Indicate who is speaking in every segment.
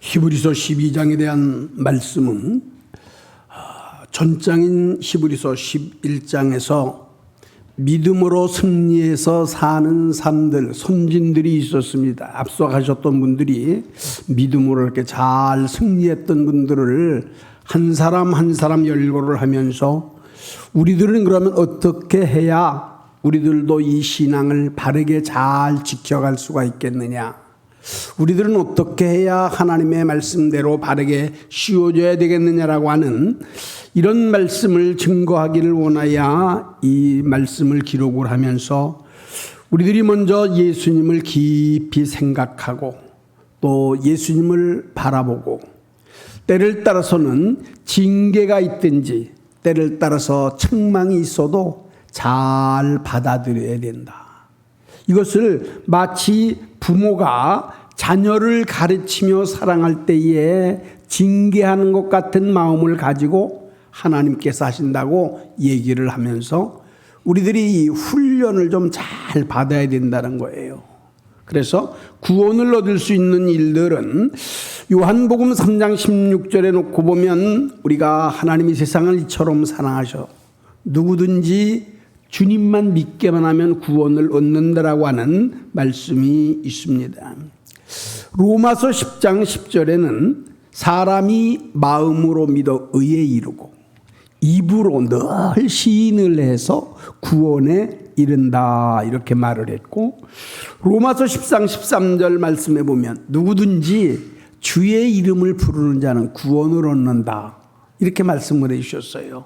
Speaker 1: 히브리서 12장에 대한 말씀은 전장인 히브리서 11장에서 믿음으로 승리해서 사는 사람들, 선진들이 있었습니다. 앞서 가셨던 분들이 믿음으로 이렇게 잘 승리했던 분들을 한 사람 한 사람 열거를 하면서 우리들은 그러면 어떻게 해야 우리들도 이 신앙을 바르게 잘 지켜갈 수가 있겠느냐? 우리들은 어떻게 해야 하나님의 말씀대로 바르게 씌워줘야 되겠느냐라고 하는 이런 말씀을 증거하기를 원하여 이 말씀을 기록을 하면서 우리들이 먼저 예수님을 깊이 생각하고 또 예수님을 바라보고 때를 따라서는 징계가 있든지 때를 따라서 책망이 있어도 잘 받아들여야 된다. 이것을 마치 부모가 자녀를 가르치며 사랑할 때에 징계하는 것 같은 마음을 가지고 하나님께서 하신다고 얘기를 하면서 우리들이 이 훈련을 좀 잘 받아야 된다는 거예요. 그래서 구원을 얻을 수 있는 일들은 요한복음 3장 16절에 놓고 보면 우리가 하나님이 세상을 이처럼 사랑하셔 누구든지 주님만 믿게만 하면 구원을 얻는다라고 하는 말씀이 있습니다. 로마서 10장 10절에는 사람이 마음으로 믿어 의에 이르고 입으로 늘 시인을 해서 구원에 이른다 이렇게 말을 했고 로마서 10장 13절 말씀에 보면 누구든지 주의 이름을 부르는 자는 구원을 얻는다 이렇게 말씀을 해주셨어요.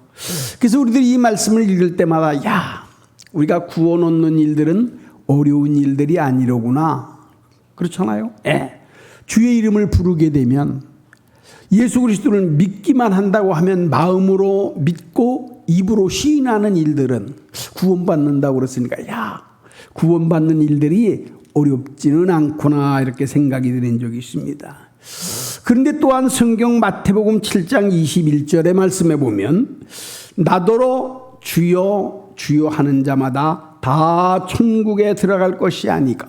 Speaker 1: 그래서 우리들이 이 말씀을 읽을 때마다 야 우리가 구원 얻는 일들은 어려운 일들이 아니로구나 그렇잖아요. 주의 이름을 부르게 되면 예수 그리스도를 믿기만 한다고 하면 마음으로 믿고 입으로 시인하는 일들은 구원받는다고 그랬으니까 야 구원받는 일들이 어렵지는 않구나 이렇게 생각이 드는 적이 있습니다. 그런데 또한 성경 마태복음 7장 21절의 말씀에 보면 나더러 주여 주여 하는 자마다 다 천국에 들어갈 것이 아니가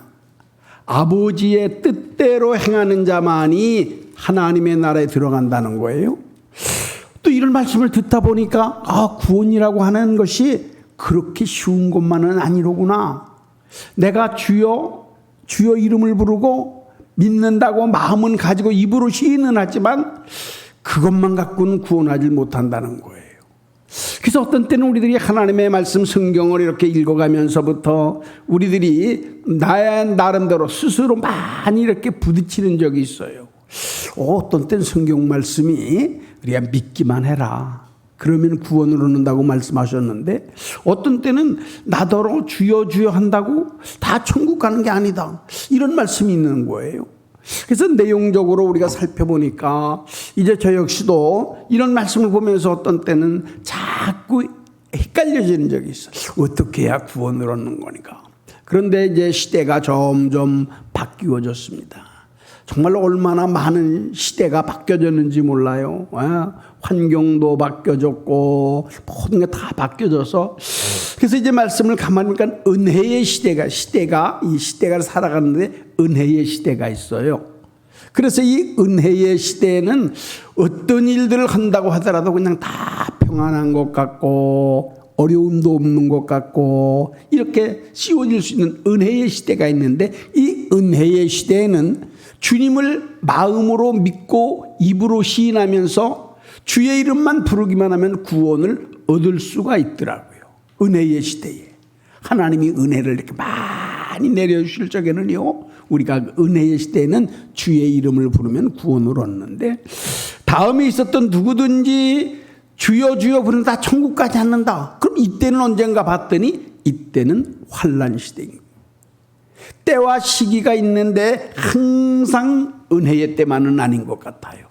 Speaker 1: 아버지의 뜻대로 행하는 자만이 하나님의 나라에 들어간다는 거예요. 또 이런 말씀을 듣다 보니까 구원이라고 하는 것이 그렇게 쉬운 것만은 아니로구나. 내가 주여 주여 이름을 부르고 믿는다고 마음은 가지고 입으로 시인은 하지만 그것만 갖고는 구원하지 못한다는 거예요. 그래서 어떤 때는 우리들이 하나님의 말씀 성경을 이렇게 읽어가면서부터 우리들이 나의 나름대로 스스로 많이 이렇게 부딪히는 적이 있어요. 어떤 때는 성경 말씀이 우리가 믿기만 해라. 그러면 구원을 얻는다고 말씀하셨는데 어떤 때는 나더러 주여 주여 한다고 다 천국 가는 게 아니다. 이런 말씀이 있는 거예요. 그래서 내용적으로 우리가 살펴보니까 이제 저 역시도 이런 말씀을 보면서 어떤 때는 자꾸 헷갈려지는 적이 있어요. 어떻게 해야 구원을 얻는 거니까. 그런데 이제 시대가 점점 바뀌어졌습니다. 정말로 얼마나 많은 시대가 바뀌어졌는지 몰라요. 환경도 바뀌어졌고 모든 게 다 바뀌어져서 그래서 이제 말씀을 가만히 보니까 은혜의 시대가 이 시대가 살아가는데 은혜의 시대가 있어요. 그래서 이 은혜의 시대에는 어떤 일들을 한다고 하더라도 그냥 다 평안한 것 같고 어려움도 없는 것 같고 이렇게 씌워질 수 있는 은혜의 시대가 있는데 이 은혜의 시대에는 주님을 마음으로 믿고 입으로 시인하면서 주의 이름만 부르기만 하면 구원을 얻을 수가 있더라고요. 은혜의 시대에 하나님이 은혜를 이렇게 많이 내려주실 적에는요 우리가 은혜의 시대에는 주의 이름을 부르면 구원을 얻는데 다음에 있었던 누구든지 주여 주여 부르면 다 천국까지 않는다. 그럼 이때는 언젠가 봤더니 이때는 환난 시대입니다. 때와 시기가 있는데 항상 은혜의 때만은 아닌 것 같아요.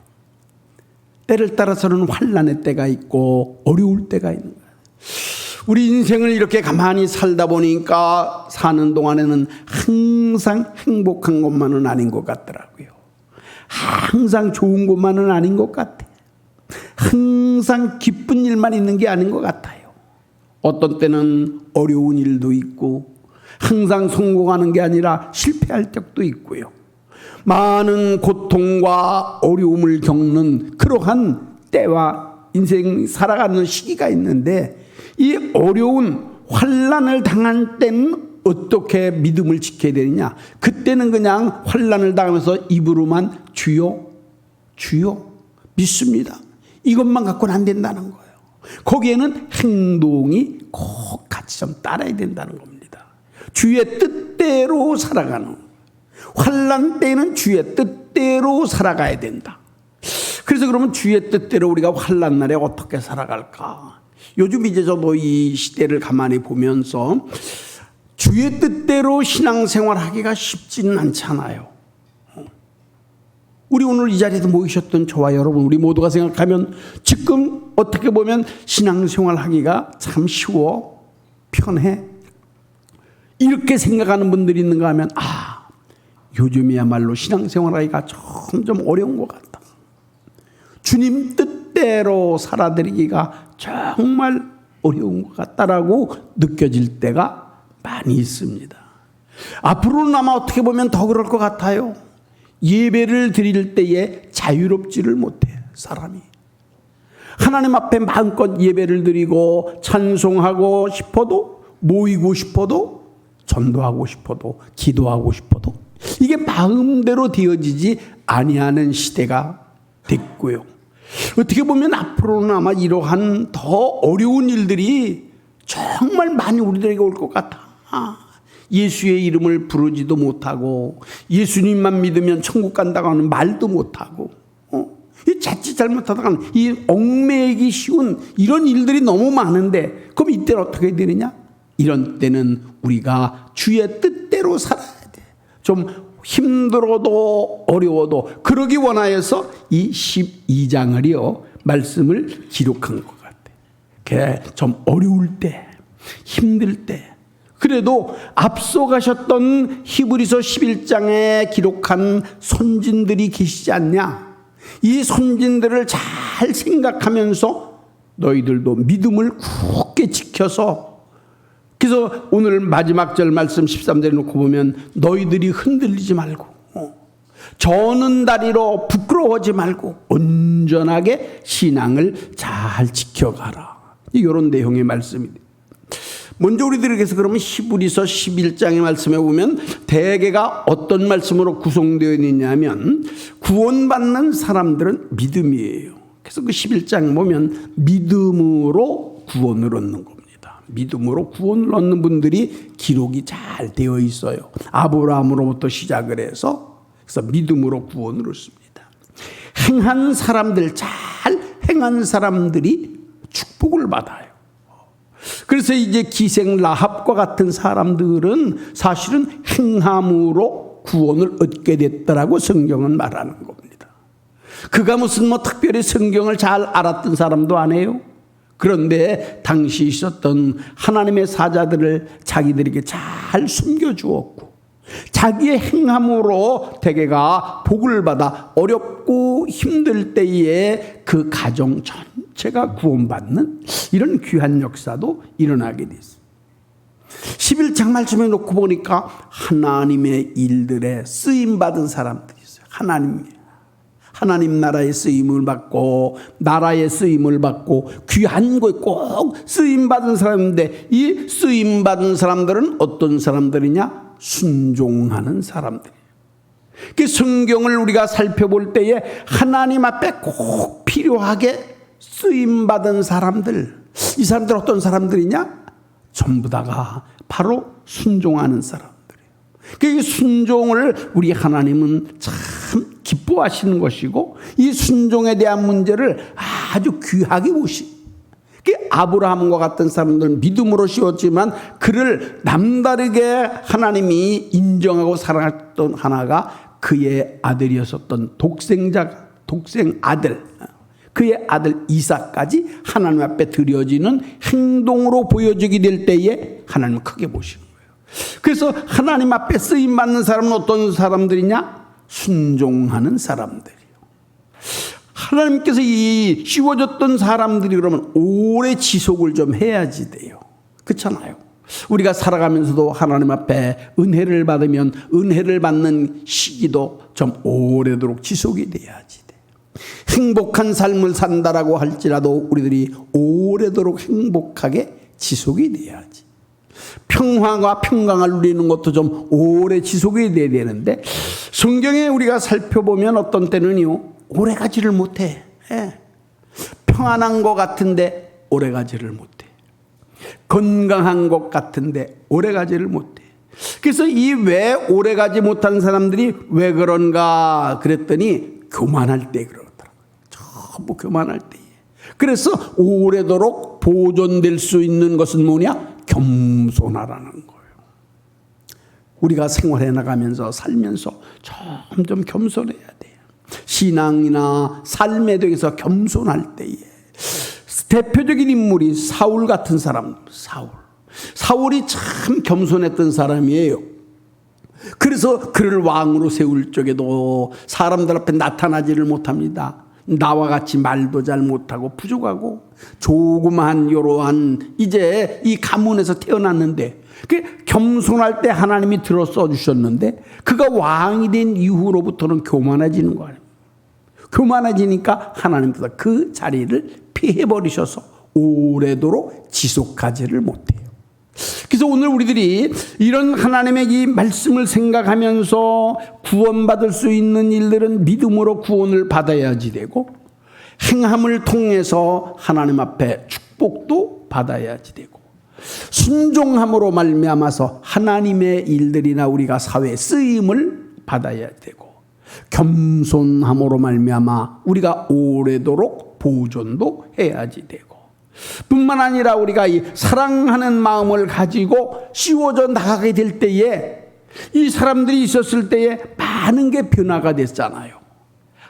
Speaker 1: 때를 따라서는 환난의 때가 있고 어려울 때가 있는 거예요. 우리 인생을 이렇게 가만히 살다 보니까 사는 동안에는 항상 행복한 것만은 아닌 것 같더라고요. 항상 좋은 것만은 아닌 것 같아요. 항상 기쁜 일만 있는 게 아닌 것 같아요. 어떤 때는 어려운 일도 있고 항상 성공하는 게 아니라 실패할 적도 있고요. 많은 고통과 어려움을 겪는 그러한 때와 인생 살아가는 시기가 있는데, 이 어려운 환난을 당한 때는 어떻게 믿음을 지켜야 되느냐? 그때는 그냥 환난을 당하면서 입으로만 주여 주여 믿습니다, 이것만 갖고는 안 된다는 거예요. 거기에는 행동이 꼭 같이 좀 따라야 된다는 겁니다. 주의 뜻대로 살아가는, 환난 때는 주의 뜻대로 살아가야 된다. 그래서 그러면 주의 뜻대로 우리가 환난 날에 어떻게 살아갈까? 요즘 이제 저도 이 시대를 가만히 보면서 주의 뜻대로 신앙생활 하기가 쉽지는 않잖아요. 우리 오늘 이 자리에서 모이셨던 저와 여러분, 우리 모두가 생각하면 지금 어떻게 보면 신앙생활 하기가 참 쉬워, 편해, 이렇게 생각하는 분들이 있는가 하면, 요즘이야말로 신앙생활 하기가 점점 어려운 것 같다, 주님 뜻대로 살아드리기가 정말 어려운 것 같다라고 느껴질 때가 많이 있습니다. 앞으로는 아마 어떻게 보면 더 그럴 것 같아요. 예배를 드릴 때에 자유롭지를 못해, 사람이. 하나님 앞에 마음껏 예배를 드리고 찬송하고 싶어도, 모이고 싶어도, 전도하고 싶어도, 기도하고 싶어도 이게 마음대로 되어지지 아니하는 시대가 됐고요. 어떻게 보면 앞으로는 아마 이러한 더 어려운 일들이 정말 많이 우리들에게 올 것 같아. 예수의 이름을 부르지도 못하고, 예수님만 믿으면 천국 간다고 하는 말도 못하고, 이 자칫 잘못하다가는 이 얽매이기 쉬운 이런 일들이 너무 많은데, 그럼 이때는 어떻게 해야 되느냐? 이런 때는 우리가 주의 뜻대로 살아야 돼. 좀 힘들어도 어려워도 그러기 원하여서 이 12장을요 말씀을 기록한 것 같아. 그게 좀 어려울 때, 힘들 때, 그래도 앞서 가셨던 히브리서 11장에 기록한 선진들이 계시지 않냐? 이 선진들을 잘 생각하면서 너희들도 믿음을 굳게 지켜서, 그래서 오늘 마지막 절 말씀 13절에 놓고 보면 너희들이 흔들리지 말고 저는 다리로 부끄러워하지 말고 온전하게 신앙을 잘 지켜가라, 이런 내용의 말씀입니다. 먼저 우리들에게서 그러면 히브리서 11장의 말씀에 보면 대개가 어떤 말씀으로 구성되어 있느냐면, 구원받는 사람들은 믿음이에요. 그래서 그 11장에 보면 믿음으로 구원을 얻는 겁니다. 믿음으로 구원을 얻는 분들이 기록이 잘 되어 있어요. 아브라함으로부터 시작을 해서, 그래서 믿음으로 구원을 얻습니다. 행한 사람들, 잘 행한 사람들이 축복을 받아요. 그래서 이제 기생 라합과 같은 사람들은 사실은 행함으로 구원을 얻게 됐다라고 성경은 말하는 겁니다. 그가 무슨 특별히 성경을 잘 알았던 사람도 아니에요. 그런데 당시 있었던 하나님의 사자들을 자기들에게 잘 숨겨주었고, 자기의 행함으로 대개가 복을 받아 어렵고 힘들 때에 그 가정 전체가 구원받는 이런 귀한 역사도 일어나게 됐습니다. 11장 말씀에 놓고 보니까 하나님의 일들에 쓰임받은 사람들이 있어요. 하나님 나라의 쓰임을 받고, 나라의 쓰임을 받고, 귀한 거에 꼭 쓰임받은 사람인데, 이 쓰임받은 사람들은 어떤 사람들이냐? 순종하는 사람들이에요. 그 성경을 우리가 살펴볼 때에 하나님 앞에 꼭 필요하게 쓰임받은 사람들, 이 사람들 어떤 사람들이냐? 전부 다가 바로 순종하는 사람들이에요. 그 순종을 우리 하나님은 참 기뻐하시는 것이고, 이 순종에 대한 문제를 아주 귀하게 보시. 아브라함과 같은 사람들은 믿음으로 씌웠지만 그를 남다르게 하나님이 인정하고 사랑했던 하나가 그의 아들이었었던 독생 아들, 그의 아들 이삭까지 하나님 앞에 드려지는 행동으로 보여지게 될 때에 하나님은 크게 보시는 거예요. 그래서 하나님 앞에 쓰임받는 사람은 어떤 사람들이냐? 순종하는 사람들이요. 하나님께서 이 씌워졌던 사람들이 그러면 오래 지속을 좀 해야지 돼요. 그렇잖아요. 우리가 살아가면서도 하나님 앞에 은혜를 받으면 은혜를 받는 시기도 좀 오래도록 지속이 돼야지 돼. 행복한 삶을 산다라고 할지라도 우리들이 오래도록 행복하게 지속이 돼야지. 평화와 평강을 누리는 것도 좀 오래 지속이 돼야 되는데, 성경에 우리가 살펴보면 어떤 때는요 오래 가지를 못해. 평안한 것 같은데 오래 가지를 못해. 건강한 것 같은데 오래 가지를 못해. 그래서 이 왜 오래 가지 못한 사람들이 왜 그런가 그랬더니 교만할 때 그러더라고요. 전부 교만할 때에. 그래서 오래도록 보존될 수 있는 것은 뭐냐? 겸손하라는 거예요. 우리가 생활해 나가면서 살면서 점점 겸손해야 돼요. 신앙이나 삶에 대해서 겸손할 때에 대표적인 인물이 사울 같은 사람. 사울이 참 겸손했던 사람이에요. 그래서 그를 왕으로 세울 적에도 사람들 앞에 나타나지를 못합니다. 나와 같이 말도 잘 못하고 부족하고 조그마한 이러한 이제 이 가문에서 태어났는데, 겸손할 때 하나님이 들어 써주셨는데 그가 왕이 된 이후로부터는 교만해지는 거예요. 교만해지니까 하나님께서 그 자리를 피해버리셔서 오래도록 지속하지를 못해요. 그래서 오늘 우리들이 이런 하나님의 이 말씀을 생각하면서 구원받을 수 있는 일들은 믿음으로 구원을 받아야지 되고, 행함을 통해서 하나님 앞에 축복도 받아야지 되고, 순종함으로 말미암아서 하나님의 일들이나 우리가 사회에 쓰임을 받아야 되고, 겸손함으로 말미암아 우리가 오래도록 보존도 해야지 되고, 뿐만 아니라 우리가 이 사랑하는 마음을 가지고 씌워져 나가게 될 때에 이 사람들이 있었을 때에 많은 게 변화가 됐잖아요.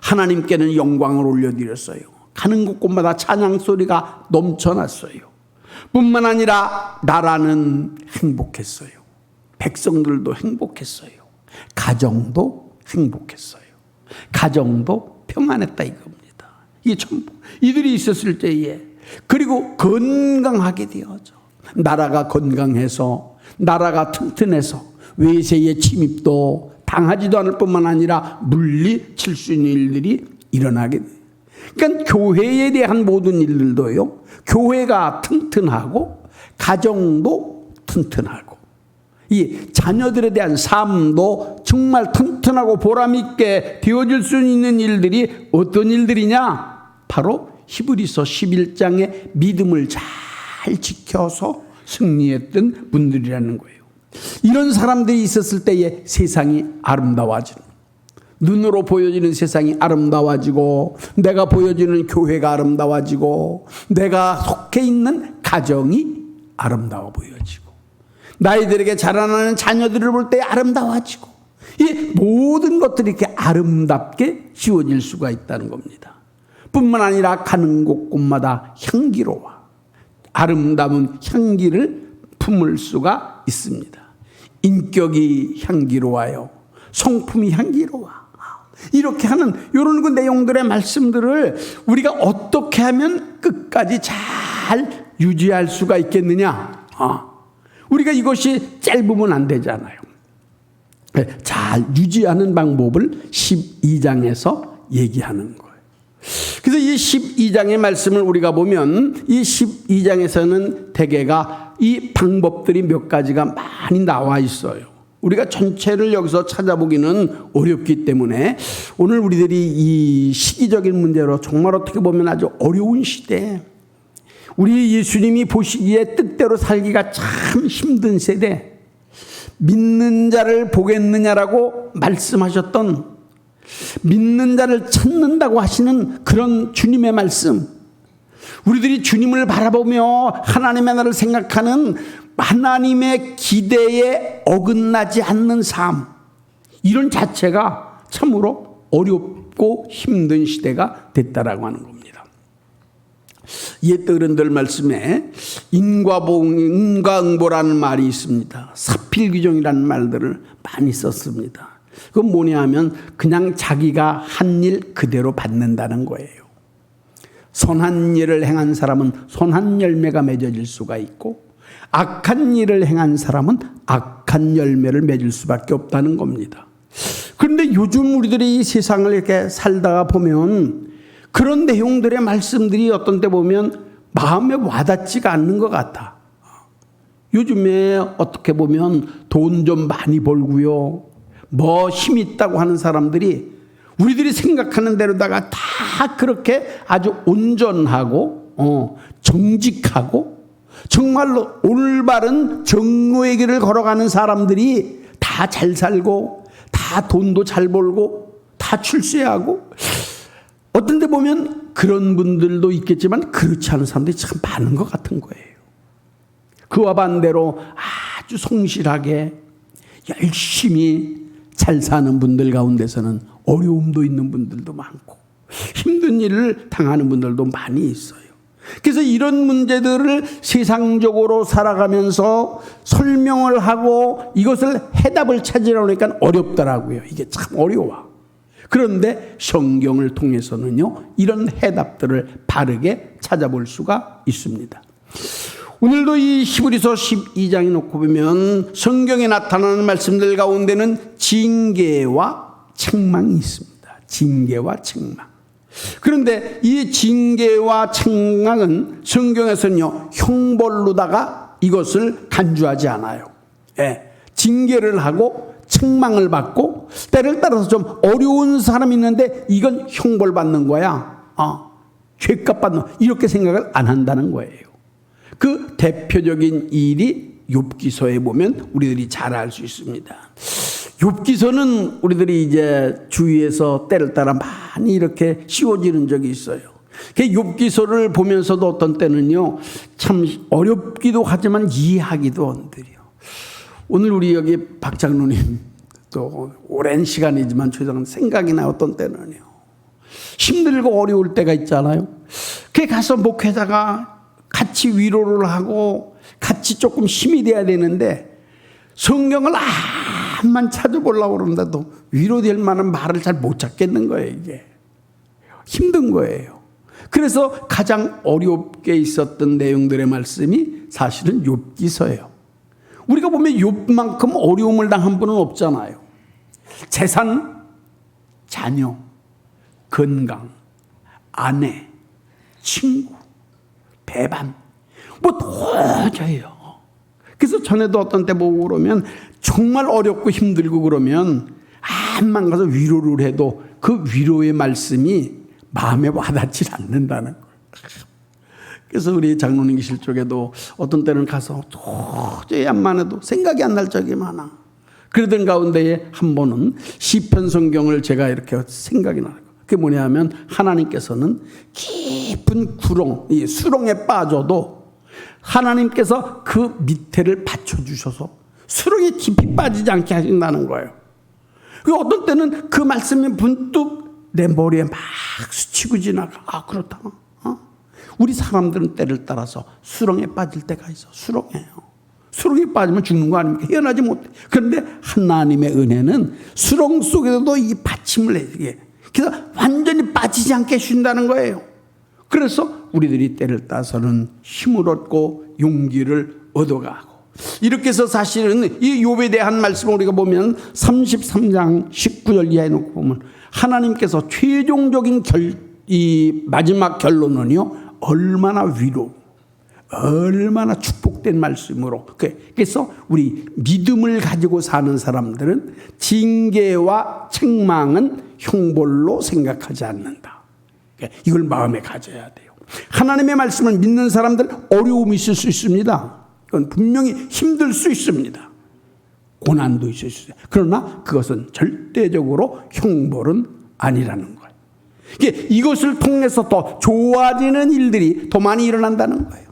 Speaker 1: 하나님께는 영광을 올려드렸어요. 가는 곳곳마다 찬양 소리가 넘쳐났어요. 뿐만 아니라 나라는 행복했어요. 백성들도 행복했어요. 가정도 행복했어요. 가정도 평안했다 이겁니다. 이게 전부 이들이 있었을 때에, 그리고 건강하게 되어져. 나라가 건강해서, 나라가 튼튼해서 외세의 침입도 당하지도 않을 뿐만 아니라 물리칠 수 있는 일들이 일어나게 돼요. 그러니까 교회에 대한 모든 일들도요, 교회가 튼튼하고 가정도 튼튼하고 이 자녀들에 대한 삶도 정말 튼튼하고 보람있게 되어질 수 있는 일들이 어떤 일들이냐? 바로 히브리서 11장의 믿음을 잘 지켜서 승리했던 분들이라는 거예요. 이런 사람들이 있었을 때에 세상이 아름다워지는, 눈으로 보여지는 세상이 아름다워지고, 내가 보여지는 교회가 아름다워지고, 내가 속해 있는 가정이 아름다워 보여지고, 나이들에게 자라나는 자녀들을 볼 때 아름다워지고, 이 모든 것들이 이렇게 아름답게 지어질 수가 있다는 겁니다. 뿐만 아니라 가는 곳곳마다 향기로워 아름다운 향기를 품을 수가 있습니다. 인격이 향기로워요. 성품이 향기로워. 이렇게 하는 이런 그 내용들의 말씀들을 우리가 어떻게 하면 끝까지 잘 유지할 수가 있겠느냐? 우리가 이것이 짧으면 안 되잖아요. 잘 유지하는 방법을 12장에서 얘기하는 거예요. 그래서 이 12장의 말씀을 우리가 보면 이 12장에서는 대개가 이 방법들이 몇 가지가 많이 나와 있어요. 우리가 전체를 여기서 찾아보기는 어렵기 때문에 오늘 우리들이 이 시기적인 문제로 정말 어떻게 보면 아주 어려운 시대에, 우리 예수님이 보시기에 뜻대로 살기가 참 힘든 세대, 믿는 자를 보겠느냐라고 말씀하셨던, 믿는 자를 찾는다고 하시는 그런 주님의 말씀, 우리들이 주님을 바라보며 하나님의 나라를 생각하는 하나님의 기대에 어긋나지 않는 삶, 이런 자체가 참으로 어렵고 힘든 시대가 됐다라고 하는 겁니다. 옛 어른들 말씀에 인과응보라는 말이 있습니다. 사필귀정이라는 말들을 많이 썼습니다. 그건 뭐냐 하면 그냥 자기가 한 일 그대로 받는다는 거예요. 선한 일을 행한 사람은 선한 열매가 맺어질 수가 있고, 악한 일을 행한 사람은 악한 열매를 맺을 수밖에 없다는 겁니다. 그런데 요즘 우리들이 이 세상을 이렇게 살다가 보면 그런 내용들의 말씀들이 어떤 때 보면 마음에 와닿지가 않는 것 같아. 요즘에 어떻게 보면 돈 좀 많이 벌고요, 뭐 힘 있다고 하는 사람들이 우리들이 생각하는 대로다가 다 그렇게 아주 온전하고 정직하고 정말로 올바른 정로의 길을 걸어가는 사람들이 다 잘 살고 다 돈도 잘 벌고 다 출세하고, 어떤 데 보면 그런 분들도 있겠지만 그렇지 않은 사람들이 참 많은 것 같은 거예요. 그와 반대로 아주 성실하게 열심히 잘 사는 분들 가운데서는 어려움도 있는 분들도 많고 힘든 일을 당하는 분들도 많이 있어요. 그래서 이런 문제들을 세상적으로 살아가면서 설명을 하고 이것을 해답을 찾으려고 하니까 어렵더라고요. 이게 참 어려워. 그런데 성경을 통해서는요, 이런 해답들을 바르게 찾아볼 수가 있습니다. 오늘도 이 히브리서 12장에 놓고 보면 성경에 나타나는 말씀들 가운데는 징계와 책망이 있습니다. 징계와 책망. 그런데 이 징계와 책망은 성경에서는요, 형벌로다가 이것을 간주하지 않아요. 징계를 하고 책망을 받고 때를 따라서 좀 어려운 사람이 있는데 이건 형벌 받는 거야, 죄값 받는, 이렇게 생각을 안 한다는 거예요. 그 대표적인 일이 욥기서에 보면 우리들이 잘 알 수 있습니다. 욥기서는 우리들이 이제 주위에서 때를 따라 많이 이렇게 씌워지는 적이 있어요. 그 욥기서를 보면서도 어떤 때는요, 참 어렵기도 하지만 이해하기도 힘들어요. 오늘 우리 여기 박 장로님 또 오랜 시간이지만 최소한 생각이 나. 어떤 때는요, 힘들고 어려울 때가 있잖아요. 그 가서 목회자가 같이 위로를 하고 같이 조금 힘이 돼야 되는데 성경을 한만 찾아보려고 그러는데도 위로될 만한 말을 잘 못 찾겠는 거예요. 이게 힘든 거예요. 그래서 가장 어렵게 있었던 내용들의 말씀이 사실은 욥기서예요. 우리가 보면 욥만큼 어려움을 당한 분은 없잖아요. 재산, 자녀, 건강, 아내, 친구, 배반, 뭐 도저히요. 그래서 전에도 어떤 때 보고 그러면 정말 어렵고 힘들고 그러면 한만 가서 위로를 해도 그 위로의 말씀이 마음에 와닿지 않는다는 거예요. 그래서 우리 장로님 계실 쪽에도 어떤 때는 가서 도저히 안만 해도 생각이 안 날 적이 많아. 그러던 가운데에 한 번은 시편 성경을 제가 이렇게 생각이 나요. 그게 뭐냐 하면 하나님께서는 깊은 구렁, 이 수렁에 빠져도 하나님께서 그 밑에를 받쳐주셔서 수렁에 깊이 빠지지 않게 하신다는 거예요. 그 어떤 때는 그 말씀이 문득 내 머리에 막 스치고 지나가. 그렇다. 우리 사람들은 때를 따라서 수렁에 빠질 때가 있어. 수렁에 빠지면 죽는 거 아닙니까? 헤어나지 못해. 그런데 하나님의 은혜는 수렁 속에서도 이 받침을 해주게. 그래서 완전히 빠지지 않게 해준다는 거예요. 그래서 우리들이 때를 따서는 힘을 얻고 용기를 얻어가고, 이렇게 해서 사실은 이 욥에 대한 말씀을 우리가 보면 33장 19절 이하에 놓고 보면 하나님께서 최종적인 이 마지막 결론은요, 얼마나 위로, 얼마나 축복된 말씀으로. 그래서 우리 믿음을 가지고 사는 사람들은 징계와 책망은 형벌로 생각하지 않는다. 이걸 마음에 가져야 돼요. 하나님의 말씀을 믿는 사람들 어려움이 있을 수 있습니다. 그건 분명히 힘들 수 있습니다. 고난도 있을 수 있어요. 그러나 그것은 절대적으로 형벌은 아니라는 거예요. 이것을 통해서 더 좋아지는 일들이 더 많이 일어난다는 거예요.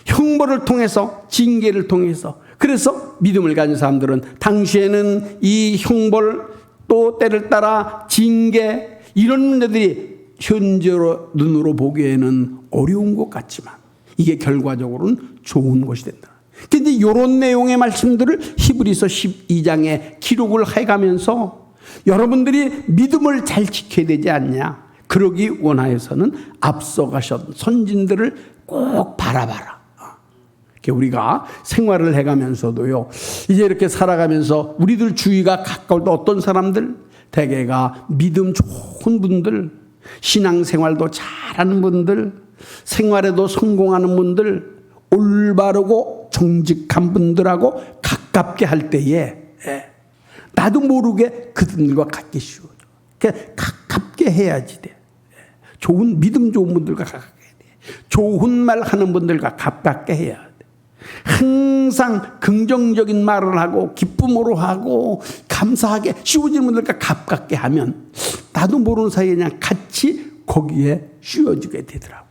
Speaker 1: 형벌을 통해서, 징계를 통해서. 그래서 믿음을 가진 사람들은 당시에는 이 형벌, 또 때를 따라 징계, 이런 문제들이 현재로 눈으로 보기에는 어려운 것 같지만 이게 결과적으로는 좋은 것이 된다. 그런데 이런 내용의 말씀들을 히브리서 12장에 기록을 해가면서 여러분들이 믿음을 잘 지켜야 되지 않냐, 그러기 원하여서는 앞서가셨던 선진들을 꼭 바라봐라. 우리가 생활을 해가면서도요, 이제 이렇게 살아가면서 우리들 주위가 가까울 때 어떤 사람들, 대개가 믿음 좋은 분들, 신앙생활도 잘하는 분들, 생활에도 성공하는 분들, 올바르고 정직한 분들하고 가깝게 할 때에 나도 모르게 그들과 같기 쉬워져. 가깝게 해야지 돼. 좋은 믿음 좋은 분들과 가깝게 해야 돼. 좋은 말 하는 분들과 가깝게 해야 돼. 항상 긍정적인 말을 하고 기쁨으로 하고 감사하게 쉬워지는 분들과 가깝게 하면 나도 모르는 사이에 그냥 같이 거기에 쉬워지게 되더라고요.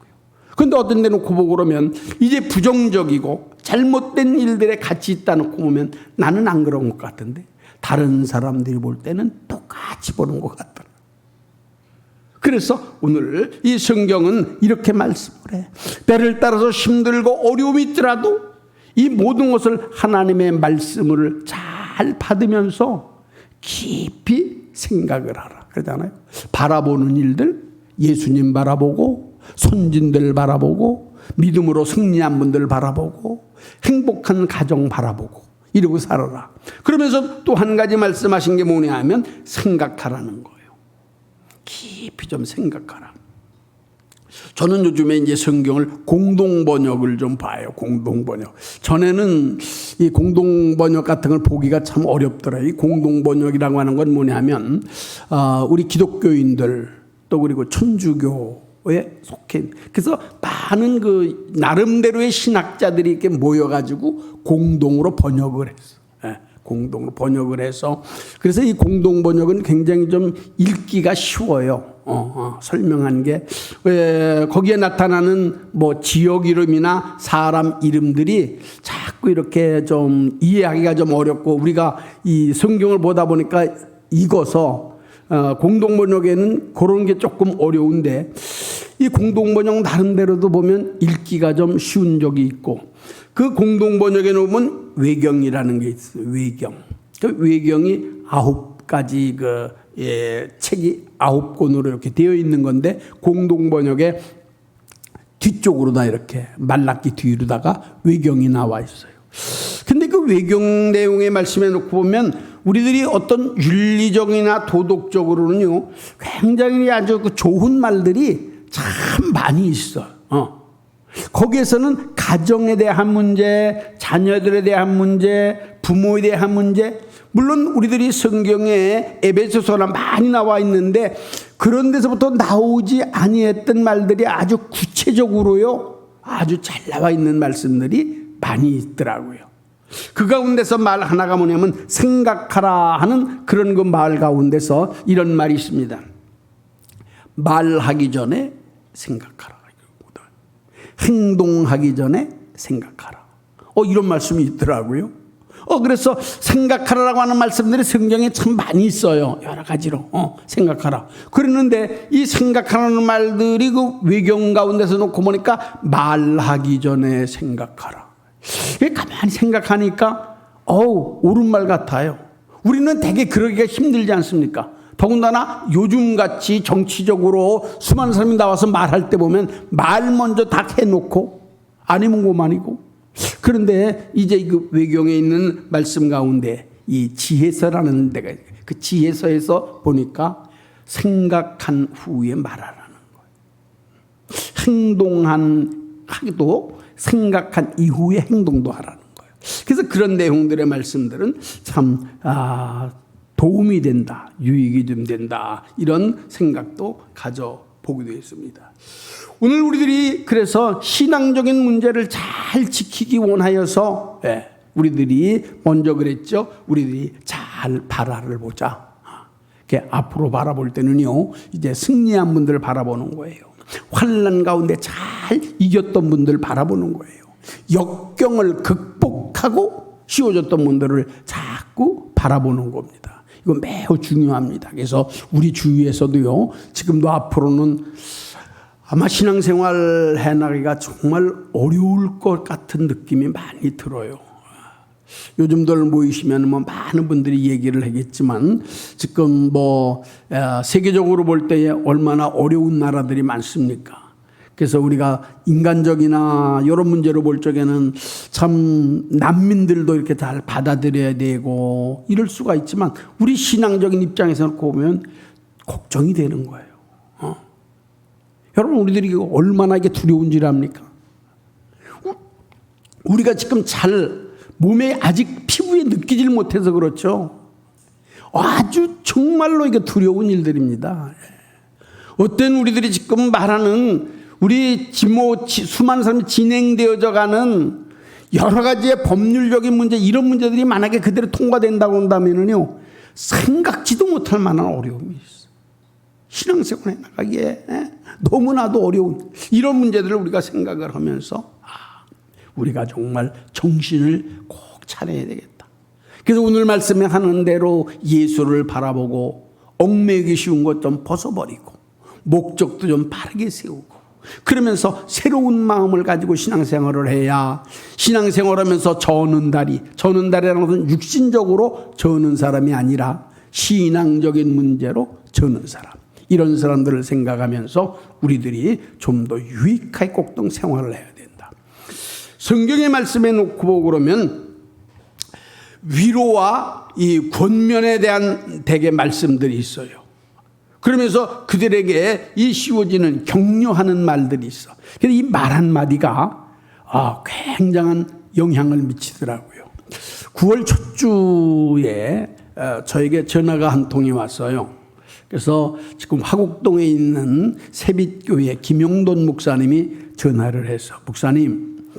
Speaker 1: 그런데 어떤 데 놓고 보고 그러면 이제 부정적이고 잘못된 일들에 같이 있다 놓고 보면 나는 안 그런 것 같은데 다른 사람들이 볼 때는 똑같이 보는 것 같더라. 그래서 오늘 이 성경은 이렇게 말씀을 해. 때를 따라서 힘들고 어려움이 있더라도 이 모든 것을 하나님의 말씀을 잘 받으면서 깊이 생각을 하라. 그러잖아요. 바라보는 일들, 예수님 바라보고 선진들 바라보고 믿음으로 승리한 분들 바라보고 행복한 가정 바라보고 이러고 살아라. 그러면서 또 한 가지 말씀하신 게 뭐냐 하면 생각하라는 거예요. 깊이 좀 생각하라. 저는 요즘에 이제 성경을 공동번역을 좀 봐요. 공동번역. 전에는 이 공동번역 같은 걸 보기가 참 어렵더라고요. 이 공동번역이라고 하는 건 뭐냐면, 우리 기독교인들 또 그리고 천주교에 속해. 그래서 많은 그 나름대로의 신학자들이 이렇게 모여가지고 공동으로 번역을 했어. 공동으로 번역을 해서 그래서 이 공동 번역은 굉장히 좀 읽기가 쉬워요. 설명한 게 거기에 나타나는 뭐 지역 이름이나 사람 이름들이 자꾸 이렇게 좀 이해하기가 좀 어렵고 우리가 이 성경을 보다 보니까 익어서 공동 번역에는 그런 게 조금 어려운데 이 공동 번역 나름대로도 보면 읽기가 좀 쉬운 적이 있고 그 공동 번역에 놓으면 외경이라는 게 있어요. 외경. 그 외경이 9가지 책이 9권으로 이렇게 되어 있는 건데 공동 번역에 뒤쪽으로 다 이렇게 말라기 뒤로다가 외경이 나와 있어요. 근데 그 외경 내용의 말씀에 놓고 보면 우리들이 어떤 윤리적이나 도덕적으로는요 굉장히 아주 그 좋은 말들이 참 많이 있어. 거기에서는 가정에 대한 문제, 자녀들에 대한 문제, 부모에 대한 문제, 물론 우리들이 성경에 에베소서나 많이 나와 있는데 그런 데서부터 나오지 아니했던 말들이 아주 구체적으로요, 아주 잘 나와 있는 말씀들이 많이 있더라고요. 그 가운데서 말 하나가 뭐냐면 생각하라 하는 그런 그 말 가운데서 이런 말이 있습니다. 말하기 전에 생각하라. 행동하기 전에 생각하라. 이런 말씀이 있더라고요. 그래서 생각하라라고 하는 말씀들이 성경에 참 많이 있어요. 여러 가지로. 생각하라. 그랬는데 이 생각하라는 말들이 그 외경 가운데서 놓고 보니까 말하기 전에 생각하라. 가만히 생각하니까 옳은 말 같아요. 우리는 되게 그러기가 힘들지 않습니까? 더군다나 요즘같이 정치적으로 수많은 사람이 나와서 말할 때 보면 말 먼저 다 해놓고 아니면 고만이고. 그런데 이제 그 외경에 있는 말씀 가운데 이 지혜서라는 데가 있어요. 그 지혜서에서 보니까 생각한 후에 말하라는 거예요. 하기도 생각한 이후에 행동도 하라는 거예요. 그래서 그런 내용들의 말씀들은 참 도움이 된다, 유익이 좀 된다, 이런 생각도 가져보게 되어 있습니다. 오늘 우리들이 그래서 신앙적인 문제를 잘 지키기 원하여서 우리들이 먼저 그랬죠. 우리들이 잘 바라를 보자. 앞으로 바라볼 때는요, 이제 승리한 분들을 바라보는 거예요. 환난 가운데 잘 이겼던 분들 바라보는 거예요. 역경을 극복하고 쉬워졌던 분들을 자꾸 바라보는 겁니다. 이거 매우 중요합니다. 그래서 우리 주위에서도요, 지금도 앞으로는 아마 신앙생활 해나가기가 정말 어려울 것 같은 느낌이 많이 들어요. 요즘들 모이시면 많은 분들이 얘기를 하겠지만 지금 세계적으로 볼 때에 얼마나 어려운 나라들이 많습니까? 그래서 우리가 인간적이나 이런 문제로 볼 적에는 참 난민들도 이렇게 잘 받아들여야 되고 이럴 수가 있지만 우리 신앙적인 입장에서 놓고 보면 걱정이 되는 거예요. 여러분 우리들이 얼마나 이게 두려운 줄 압니까? 우리가 지금 잘 몸에 아직 피부에 느끼질 못해서 그렇죠. 아주 정말로 이게 두려운 일들입니다. 어떤 우리들이 지금 말하는 우리 수많은 사람이 진행되어져 가는 여러 가지의 법률적인 문제 이런 문제들이 만약에 그대로 통과된다고 한다면요 생각지도 못할 만한 어려움이 있어요. 신앙생활에 나가기에 너무나도 어려운 이런 문제들을 우리가 생각을 하면서 우리가 정말 정신을 꼭 차려야 되겠다. 그래서 오늘 말씀에 하는 대로 예수를 바라보고 얽매이기 쉬운 것 좀 벗어버리고 목적도 좀 바르게 세우고 그러면서 새로운 마음을 가지고 신앙생활을 해야 신앙생활하면서 저는 다리라는 것은 육신적으로 저는 사람이 아니라 신앙적인 문제로 저는 사람 이런 사람들을 생각하면서 우리들이 좀 더 유익하게 꼭동 생활을 해야 된다. 성경의 말씀에 놓고 보고 그러면 위로와 이 권면에 대한 대개 말씀들이 있어요. 그러면서 그들에게 이 씌워지는 격려하는 말들이 있어. 그래서 이 말 한마디가 굉장한 영향을 미치더라고요. 9월 첫 주에 저에게 전화가 한 통이 왔어요. 그래서 지금 화곡동에 있는 새빛교회 김용돈 목사님이 전화를 해서 목사님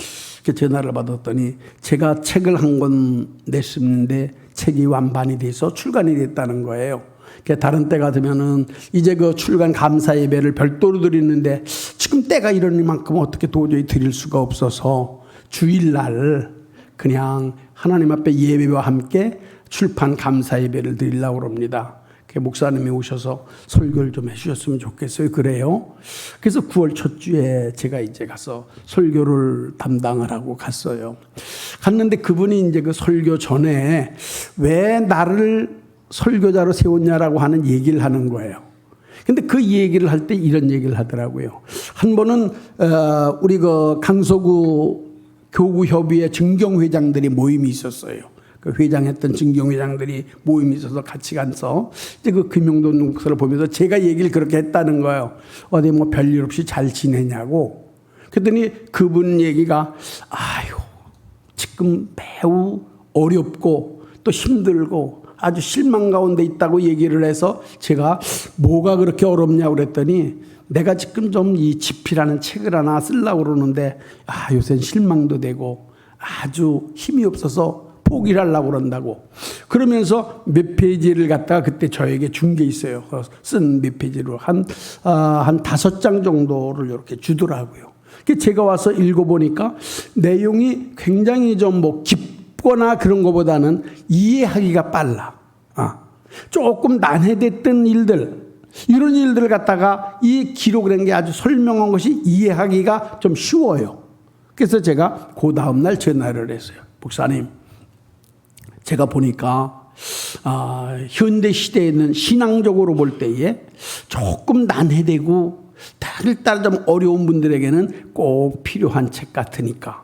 Speaker 1: 전화를 받았더니 제가 책을 한 권 냈었는데 책이 완판이 돼서 출간이 됐다는 거예요. 다른 때 같으면은 이제 그 출간 감사 예배를 별도로 드리는데 지금 때가 이러니만큼 어떻게 도저히 드릴 수가 없어서 주일날 그냥 하나님 앞에 예배와 함께 출판 감사 예배를 드리려고 합니다. 목사님이 오셔서 설교를 좀 해주셨으면 좋겠어요. 그래요. 그래서 9월 첫 주에 제가 이제 가서 설교를 담당을 하고 갔어요. 갔는데 그분이 이제 그 설교 전에 왜 나를 설교자로 세웠냐라고 하는 얘기를 하는 거예요. 근데 그 얘기를 할 때 이런 얘기를 하더라고요. 한 번은 우리 그 강서구 교구협의회 증경회장들이 모임이 있었어요. 그 회장했던 증경회장들이 모임이 있어서 같이 가서 이제 그 김용돈 목사를 보면서 제가 얘기를 그렇게 했다는 거예요. 어디 뭐 별일 없이 잘 지내냐고. 그랬더니 그분 얘기가 지금 매우 어렵고 또 힘들고 아주 실망 가운데 있다고 얘기를 해서 제가 뭐가 그렇게 어렵냐고 그랬더니 내가 지금 좀 이 집필하는 책을 하나 쓰려고 그러는데 요새는 실망도 되고 아주 힘이 없어서 포기를 하려고 그런다고. 그러면서 몇 페이지를 갖다가 그때 저에게 준 게 있어요. 쓴 몇 페이지로 한 5장 정도를 이렇게 주더라고요. 제가 와서 읽어보니까 내용이 굉장히 좀 뭐 깊거나 그런 것보다는 이해하기가 빨라. 조금 난해됐던 일들, 이런 일들을 갖다가 이 기록을 한 게 아주 설명한 것이 이해하기가 좀 쉬워요. 그래서 제가 그 다음날 전화를 했어요. 목사님, 제가 보니까 현대 시대에는 신앙적으로 볼 때에 조금 난해되고 다를 따라 좀 어려운 분들에게는 꼭 필요한 책 같으니까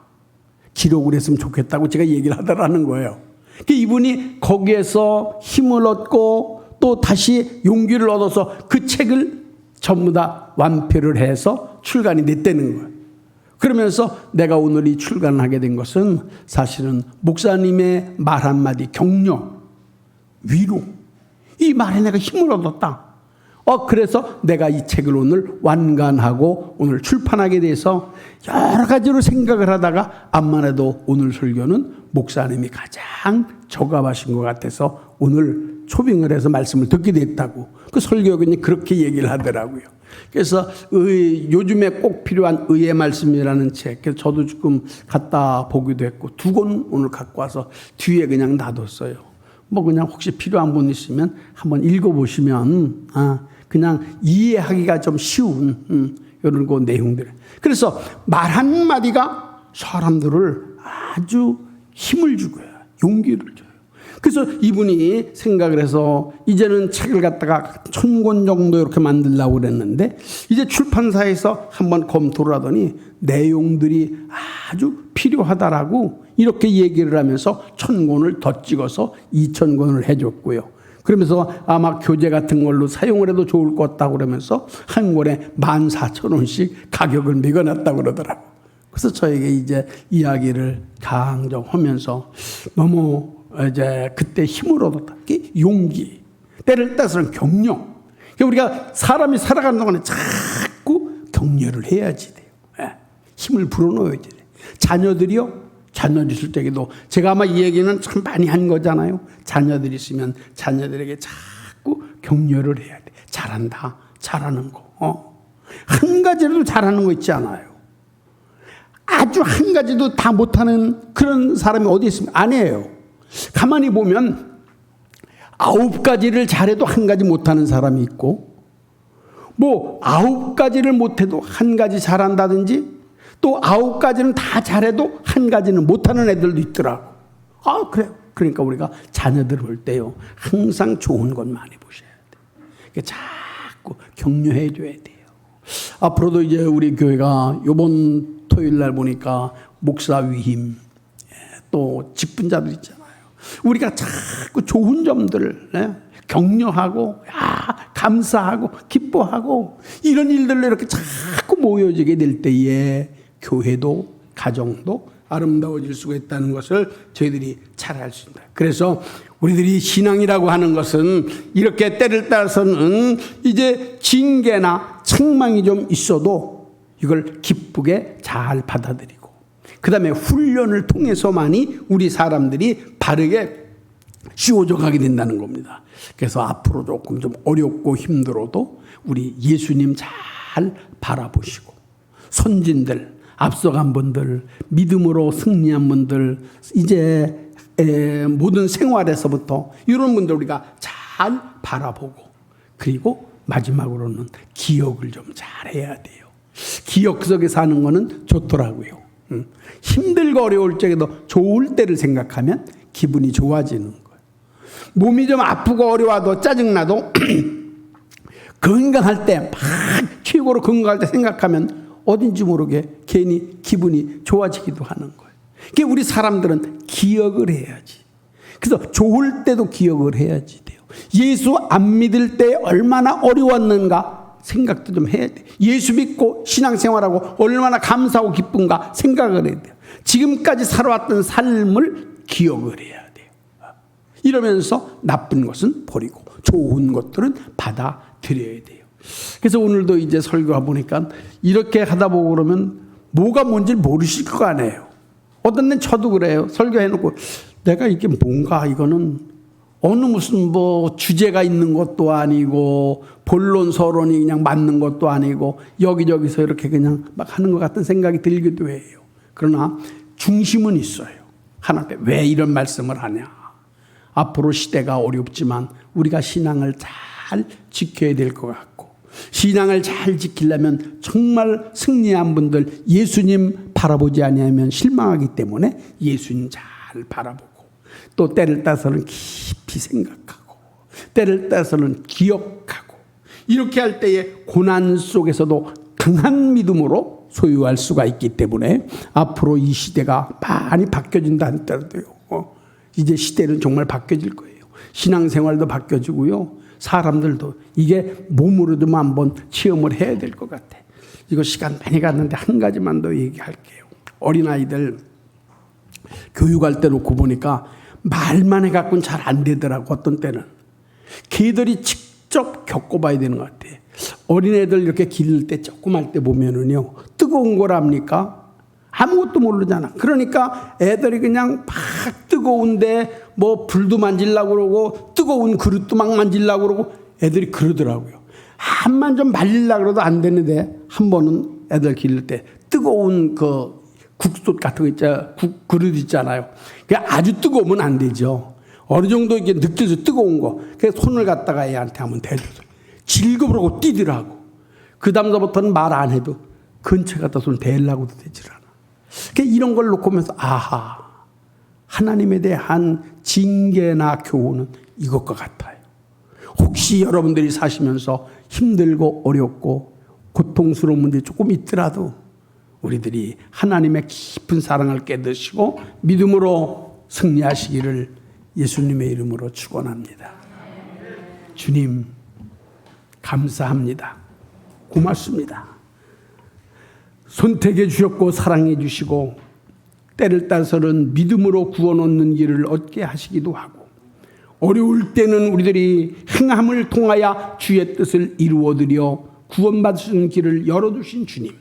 Speaker 1: 기록을 했으면 좋겠다고 제가 얘기를 하더라는 거예요. 이분이 거기에서 힘을 얻고 또 다시 용기를 얻어서 그 책을 전부 다 완표를 해서 출간이 됐다는 거예요. 그러면서 내가 오늘 이 출간을 하게 된 것은 사실은 목사님의 말 한마디 격려, 위로, 이 말에 내가 힘을 얻었다. 그래서 내가 이 책을 오늘 완간하고 오늘 출판하게 돼서 여러 가지로 생각을 하다가 암만 해도 오늘 설교는 목사님이 가장 적합하신 것 같아서 오늘 초빙을 해서 말씀을 듣게 됐다고 그 설교군이 그렇게 얘기를 하더라고요. 그래서 요즘에 꼭 필요한 의의 말씀이라는 책, 그래서 저도 지금 갖다 보기도 했고 2권 오늘 갖고 와서 뒤에 그냥 놔뒀어요. 뭐 그냥 혹시 필요한 분 있으면 한번 읽어보시면 그냥 이해하기가 좀 쉬운 이런 그 내용들. 그래서 말 한마디가 사람들을 아주 힘을 주고요, 용기를 줘요. 그래서 이분이 생각을 해서 이제는 책을 갖다가 1000권 정도 이렇게 만들려고 그랬는데 이제 출판사에서 한번 검토를 하더니 내용들이 아주 필요하다라고 이렇게 얘기를 하면서 1000권을 더 찍어서 2000권을 해줬고요. 그러면서 아마 교재 같은 걸로 사용을 해도 좋을 것 같다고 그러면서 한 권에 14,000원씩 가격을 매겨놨다고 그러더라고요. 그래서 저에게 이제 이야기를 강정하면서 너무 이제 그때 힘을 얻었다. 용기, 때를 따서는 격려. 우리가 사람이 살아가는 동안에 자꾸 격려를 해야지 돼요. 힘을 불어넣어야지 돼요. 자녀들이요. 자녀들 있을 때에도 제가 아마 이 얘기는 참 많이 한 거잖아요. 자녀들이 있으면 자녀들에게 자꾸 격려를 해야 돼. 잘한다. 잘하는 거. 한 가지라도 잘하는 거 있지 않아요. 아주 한 가지도 다 못하는 그런 사람이 어디 있습니까? 아니에요. 가만히 보면 9가지를 잘해도 한 가지 못하는 사람이 있고, 뭐 9가지를 못해도 한 가지 잘한다든지, 또 9가지는 다 잘해도 한 가지는 못하는 애들도 있더라고. 그래요. 그러니까 우리가 자녀들을 볼 때요, 항상 좋은 것 많이 보셔야 돼요. 자꾸 격려해 줘야 돼요. 앞으로도 이제 우리 교회가 이번 토요일 날 보니까 목사 위임, 또 직분자들 있잖아요. 우리가 자꾸 좋은 점들을 격려하고 감사하고 기뻐하고 이런 일들로 이렇게 자꾸 모여지게 될 때에 교회도 가정도 아름다워질 수가 있다는 것을 저희들이 잘 알 수 있습니다. 그래서 우리들이 신앙이라고 하는 것은 이렇게 때를 따라서는 이제 징계나 책망이 좀 있어도 이걸 기쁘게 잘 받아들이고, 그 다음에 훈련을 통해서만이 우리 사람들이 바르게 씌워져 가게 된다는 겁니다. 그래서 앞으로 조금 좀 어렵고 힘들어도 우리 예수님 잘 바라보시고, 선진들, 앞서간 분들, 믿음으로 승리한 분들, 이제 모든 생활에서부터 이런 분들 우리가 잘 바라보고, 그리고 마지막으로는 기억을 좀 잘해야 돼요. 기억 속에 사는 거는 좋더라고요. 힘들고 어려울 적에도 좋을 때를 생각하면 기분이 좋아지는 거예요. 몸이 좀 아프고 어려워도 짜증나도 건강할 때, 막 최고로 건강할 때 생각하면 어딘지 모르게 괜히 기분이 좋아지기도 하는 거예요. 그러니까 우리 사람들은 기억을 해야지. 그래서 좋을 때도 기억을 해야지 돼요. 예수 안 믿을 때 얼마나 어려웠는가 생각도 좀 해야 돼요. 예수 믿고 신앙생활하고 얼마나 감사하고 기쁜가 생각을 해야 돼요. 지금까지 살아왔던 삶을 기억을 해야 돼요. 이러면서 나쁜 것은 버리고 좋은 것들은 받아들여야 돼요. 그래서 오늘도 이제 설교해 보니까 이렇게 하다 보고 그러면 뭐가 뭔지 모르실 거 아니에요. 어떤 데는 저도 그래요. 설교해놓고 내가 이게 뭔가, 이거는 어느 무슨 뭐 주제가 있는 것도 아니고 본론 서론이 그냥 맞는 것도 아니고 여기저기서 이렇게 그냥 막 하는 것 같은 생각이 들기도 해요. 그러나 중심은 있어요. 하나님 왜 이런 말씀을 하냐. 앞으로 시대가 어렵지만 우리가 신앙을 잘 지켜야 될 것 같고, 신앙을 잘 지키려면 정말 승리한 분들 예수님 바라보지 아니하면 실망하기 때문에 예수님 잘 바라보고, 또 때를 따서는 깊이 생각하고, 때를 따서는 기억하고, 이렇게 할 때에 고난 속에서도 강한 믿음으로 소유할 수가 있기 때문에 앞으로 이 시대가 많이 바뀌어진다 하더라도요, 이제 시대는 정말 바뀌어질 거예요. 신앙생활도 바뀌어지고요, 사람들도 이게 몸으로 좀 한번 체험을 해야 될 것 같아. 이거 시간 많이 갔는데 한 가지만 더 얘기할게요. 어린아이들 교육할 때 놓고 보니까 말만 해갖고는 잘 안 되더라고. 어떤 때는 걔들이 직접 겪어봐야 되는 것 같아. 어린애들 이렇게 기를 때 조금 할 때 보면은요, 뜨거운 거랍니까? 아무것도 모르잖아. 그러니까 애들이 그냥 막 뜨거운데 뭐 불도 만지려고 그러고 뜨거운 그릇도 막 만지려고 그러고 애들이 그러더라고요. 한만 좀 말리려고 그래도 안 되는데, 한 번은 애들 기를 때 뜨거운 그 국솥 같은 거 있잖아요. 그릇 있잖아요. 그게 아주 뜨거우면 안 되죠. 어느 정도 이게 느껴져 뜨거운 거. 그래서 손을 갖다가 애한테 한번 대줘서 질겁으로 뛰더라고. 그 다음서부터는 말 안 해도 근처에 갖다 손을 대려고도 되질 않아. 그러니까 이런 걸 놓고 보면서 아하, 하나님에 대한 징계나 교훈은 이것과 같아요. 혹시 여러분들이 사시면서 힘들고 어렵고 고통스러운 문제 조금 있더라도 우리들이 하나님의 깊은 사랑을 깨닫고 믿음으로 승리하시기를 예수님의 이름으로 축원합니다. 주님 감사합니다. 고맙습니다. 선택해 주셨고 사랑해 주시고 때를 따서는 믿음으로 구원 얻는 길을 얻게 하시기도 하고 어려울 때는 우리들이 행함을 통하여 주의 뜻을 이루어드려 구원받으시는 길을 열어두신 주님,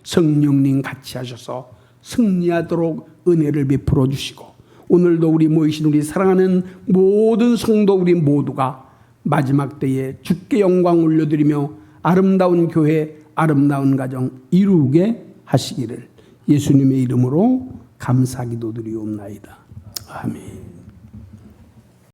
Speaker 1: 성령님 같이 하셔서 승리하도록 은혜를 베풀어 주시고 오늘도 우리 모이신 우리 사랑하는 모든 성도 우리 모두가 마지막 때에 주께 영광 올려드리며 아름다운 교회, 아름다운 가정 이루게 하시기를 예수님의 이름으로 감사 기도드리옵나이다. 아멘.